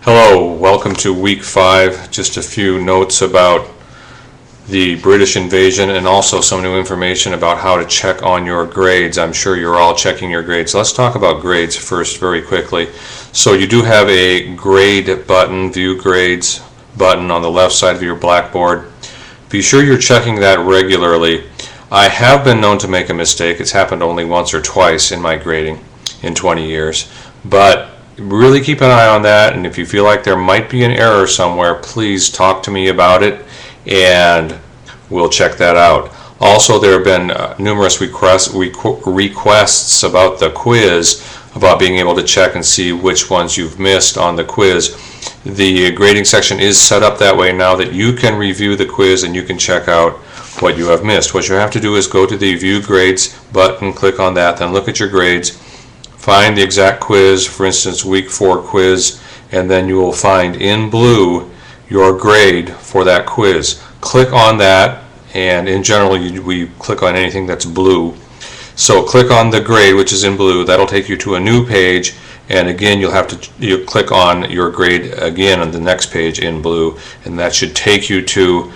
Hello, welcome to week 5. Just a few notes about the British invasion and also some new information about how to check on your grades. I'm sure you're all checking your grades. Let's talk about grades first very quickly. So you do have a grade button, view grades button on the left side of your blackboard. Be sure you're checking that regularly. I have been known to make a mistake. It's happened only once or twice in my grading in 20 years. But really keep an eye on that, and if you feel like there might be an error somewhere, please talk to me about it and we'll check that out. Also, there have been numerous requests about the quiz, about being able to check and see which ones you've missed on the quiz. The grading section is set up that way now that you can review the quiz and you can check out what you have missed. What you have to do is go to the View Grades button, click on that, then look at your grades. Find the exact quiz, for instance, week 4 quiz, and then you will find in blue your grade for that quiz. Click on that, and in general we click on anything that's blue. So click on the grade, which is in blue. That'll take you to a new page, and again you'll click on your grade again on the next page in blue, and that should take you to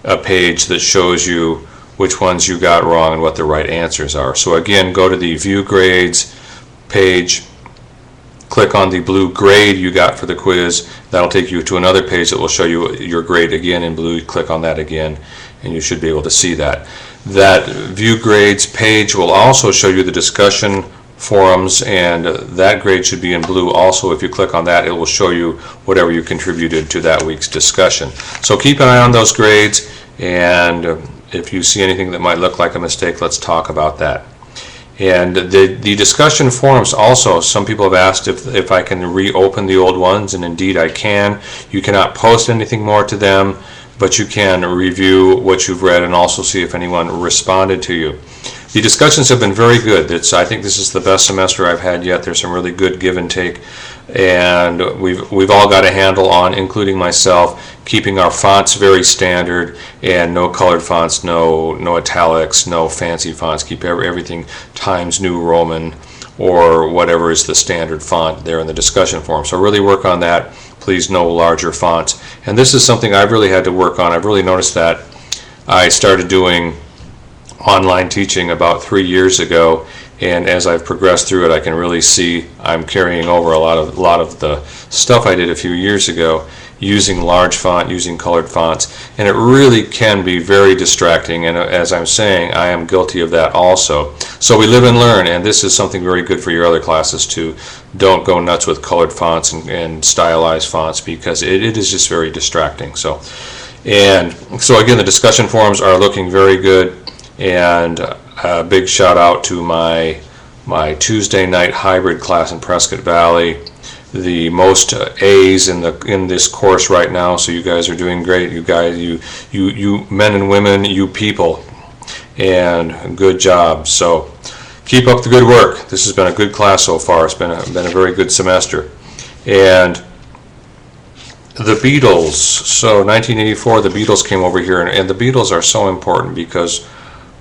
a page that shows you which ones you got wrong and what the right answers are. So again, go to the View Grades page, click on the blue grade you got for the quiz. That'll take you to another page that will show you your grade again in blue. Click on that again and you should be able to see that. That View Grades page will also show you the discussion forums, and that grade should be in blue also. If you click on that, it will show you whatever you contributed to that week's discussion. So keep an eye on those grades, and if you see anything that might look like a mistake, let's talk about that. And the discussion forums also, some people have asked if I can reopen the old ones, and indeed I can. You cannot post anything more to them, but you can review what you've read and also see if anyone responded to you. The discussions have been very good. I think this is the best semester I've had yet. There's some really good give and take, and we've all got a handle on, including myself, keeping our fonts very standard and no colored fonts, no italics, no fancy fonts. Keep everything Times New Roman or whatever is the standard font there in the discussion forum. So really work on that. Please, no larger fonts. And this is something I've really had to work on. I've really noticed that. I started doing online teaching about 3 years ago, and as I've progressed through it, I can really see I'm carrying over a lot of the stuff I did a few years ago, using large font, using colored fonts, and it really can be very distracting, and as I'm saying, I am guilty of that also. So we live and learn, and this is something very good for your other classes too. Don't go nuts with colored fonts and stylized fonts, because it is just very distracting. So again, the discussion forums are looking very good, and a big shout out to my Tuesday night hybrid class in Prescott Valley. The most A's in this course right now, so you guys are doing great. You guys, you men and women, you people, and good job. So keep up the good work. This has been a good class so far. It's been a very good semester. And the Beatles. So 1984, the Beatles came over here, and the Beatles are so important because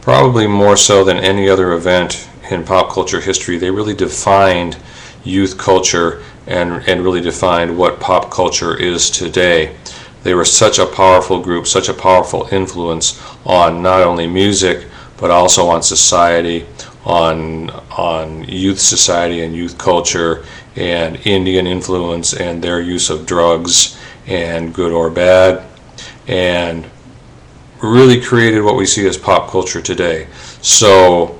probably more so than any other event in pop culture history, they really defined youth culture and really defined what pop culture is today. They were such a powerful group, such a powerful influence on not only music, but also on society, on youth society and youth culture, and Indian influence and their use of drugs, and good or bad, and really created what we see as pop culture today. So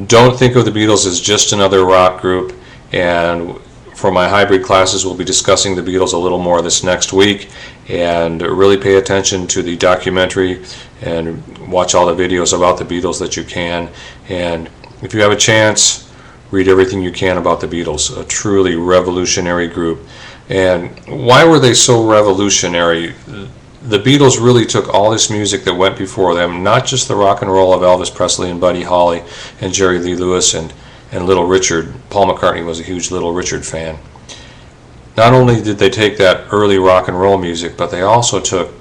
don't think of the Beatles as just another rock group, and for my hybrid classes we'll be discussing the Beatles a little more this next week, and really pay attention to the documentary and watch all the videos about the Beatles that you can, and if you have a chance, read everything you can about the Beatles. A truly revolutionary group. And why were they so revolutionary? The Beatles really took all this music that went before them, not just the rock and roll of Elvis Presley and Buddy Holly and Jerry Lee Lewis and Little Richard. Paul McCartney was a huge Little Richard fan. Not only did they take that early rock and roll music, but they also took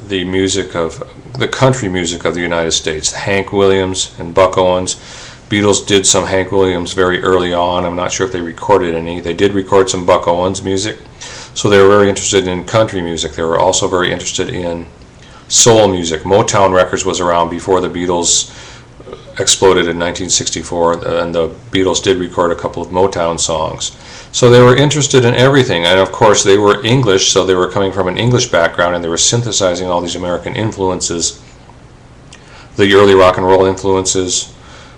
the music of the country music of the United States, Hank Williams and Buck Owens. Beatles did some Hank Williams very early on. I'm not sure if they recorded any. They did record some Buck Owens music. So they were very interested in country music. They were also very interested in soul music. Motown Records was around before the Beatles exploded in 1964, and the Beatles did record a couple of Motown songs. So they were interested in everything, and of course they were English, so they were coming from an English background, and they were synthesizing all these American influences, the early rock and roll influences,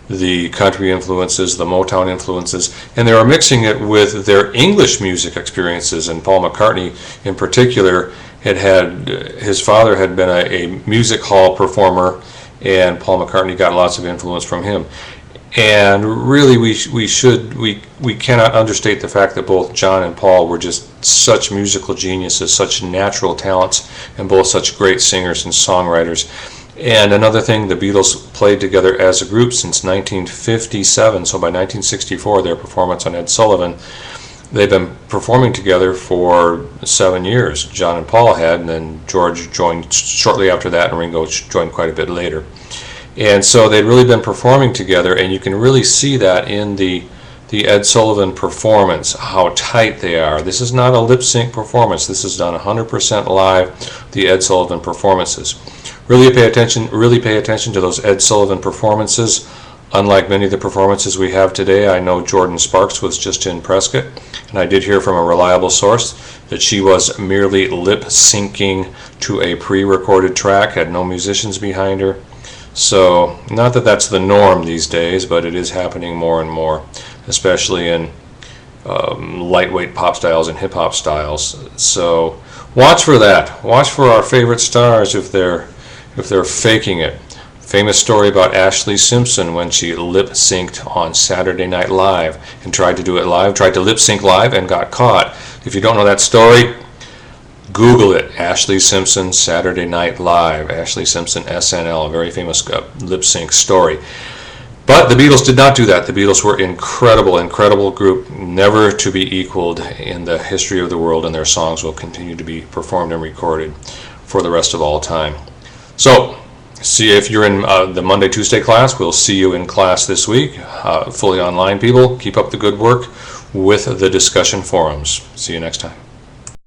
the country influences, the Motown influences, and they were mixing it with their English music experiences. And Paul McCartney in particular his father had been a music hall performer, and Paul McCartney got lots of influence from him. And really we cannot understate the fact that both John and Paul were just such musical geniuses, such natural talents, and both such great singers and songwriters. And another thing, the Beatles played together as a group since 1957, so by 1964 their performance on Ed Sullivan, they've been performing together for 7 years. John and Paul had, and then George joined shortly after that, and Ringo joined quite a bit later. And so they'd really been performing together, and you can really see that in the Ed Sullivan performance, how tight they are. This is not a lip sync performance. This is done 100% live, the Ed Sullivan performances. Really pay attention to those Ed Sullivan performances. Unlike many of the performances we have today, I know Jordan Sparks was just in Prescott, and I did hear from a reliable source that she was merely lip syncing to a pre-recorded track, had no musicians behind her. So, not that that's the norm these days, but it is happening more and more, especially in lightweight pop styles and hip-hop styles. So, watch for that. Watch for our favorite stars if they're faking it. Famous story about Ashley Simpson when she lip-synced on Saturday Night Live and tried to do it live, tried to lip-sync live and got caught. If you don't know that story, Google it. Ashley Simpson Saturday Night Live. Ashley Simpson SNL, a very famous lip-sync story. But the Beatles did not do that. The Beatles were incredible group, never to be equaled in the history of the world, and their songs will continue to be performed and recorded for the rest of all time. So, see if you're in the Monday, Tuesday class. We'll see you in class this week. Fully online people, keep up the good work with the discussion forums. See you next time.